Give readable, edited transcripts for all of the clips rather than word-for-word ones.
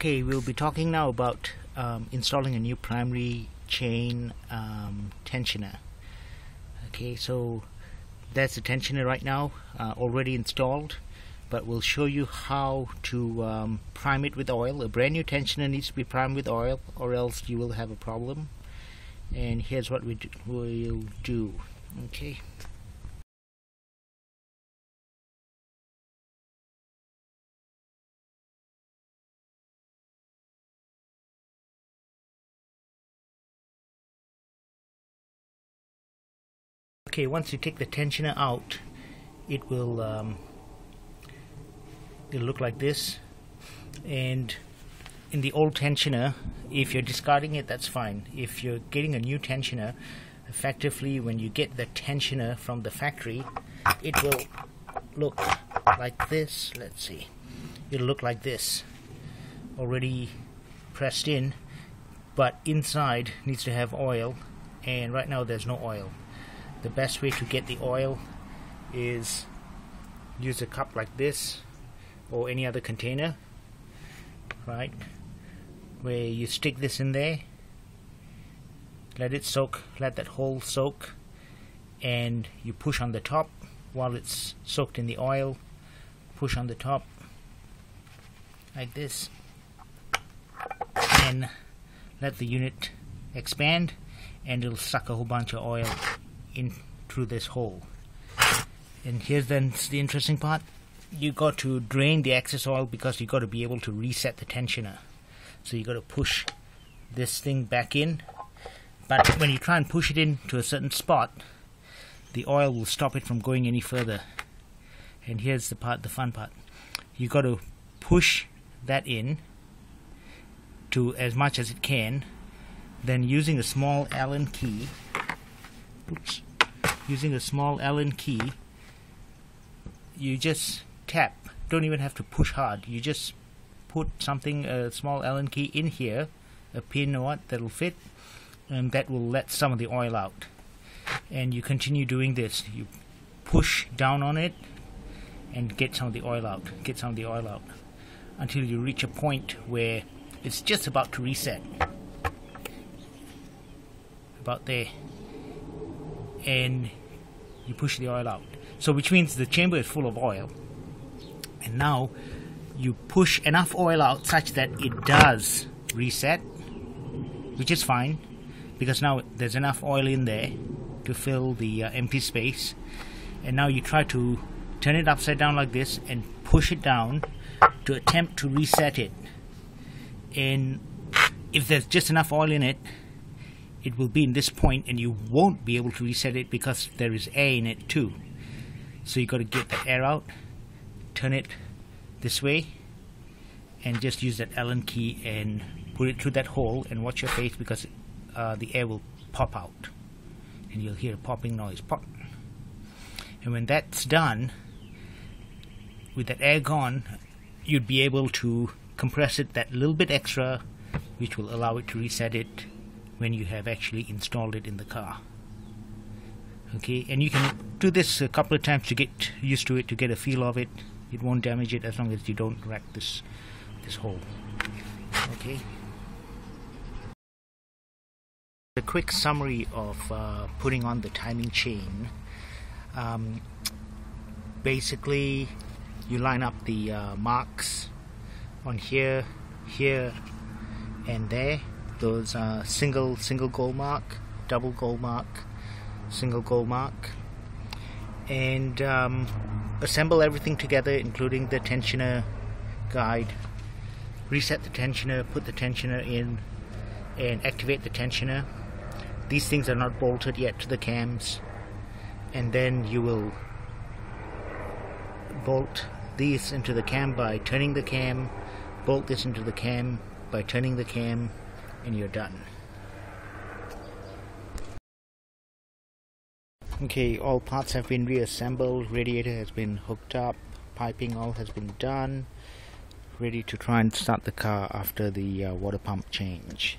Okay, we'll be talking now about installing a new primary chain tensioner. Okay, so that's the tensioner right now, already installed, but we'll show you how to prime it with oil. A brand new tensioner needs to be primed with oil, or else you will have a problem. And here's what we'll do. Okay. Okay, once you take the tensioner out, it will it'll look like this. And in the old tensioner, if you're discarding it, that's fine. If you're getting a new tensioner, effectively when you get the tensioner from the factory, it will look like this. Let's see, it'll look like this, already pressed in, but inside needs to have oil, and right now there's no oil. The best way to get the oil is use a cup like this or any other container, right, where you stick this in there, let it soak, let that hole soak, and you push on the top while it's soaked in the oil. Push on the top like this and let the unit expand, and it'll suck a whole bunch of oil in through this hole. And here's then the interesting part. You got to drain the excess oil because you got to be able to reset the tensioner. So you got to push this thing back in, but when you try and push it in to a certain spot, the oil will stop it from going any further. And here's the part, the fun part. You got to push that in to as much as it can, then using a small Allen key, using a small Allen key, you just tap. Don't even have to push hard. You just put something, a small Allen key in here, a pin or what that'll fit, and that will let some of the oil out. And you continue doing this. You push down on it and get some of the oil out. Get some of the oil out until you reach a point where it's just about to reset. About there. And you push the oil out, so which means the chamber is full of oil, and now you push enough oil out such that it does reset, which is fine because now there's enough oil in there to fill the empty space. And now you try to turn it upside down like this and push it down to attempt to reset it, and if there's just enough oil in it, it will be in this point, and you won't be able to reset it because there is air in it too. So you got to get that air out, turn it this way, and just use that Allen key and put it through that hole, and watch your face because the air will pop out and you'll hear a popping noise, pop. And when that's done, with that air gone, you'd be able to compress it that little bit extra, which will allow it to reset it when you have actually installed it in the car. Okay, and you can do this a couple of times to get used to it, to get a feel of it. It won't damage it as long as you don't wreck this hole. Okay. A quick summary of putting on the timing chain. Basically, you line up the marks on here, here, and there. Those are single goal mark, double goal mark, single goal mark, and assemble everything together, including the tensioner guide. Reset the tensioner, put the tensioner in, and activate the tensioner. These things are not bolted yet to the cams, and then you will bolt these into the cam by turning the cam, bolt this into the cam by turning the cam, and you're done. Okay, all parts have been reassembled, radiator has been hooked up, piping all has been done, ready to try and start the car after the water pump change.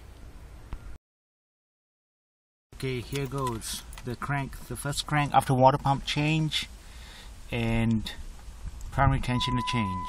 Okay, here goes the crank, the first crank after water pump change and primary tensioner change.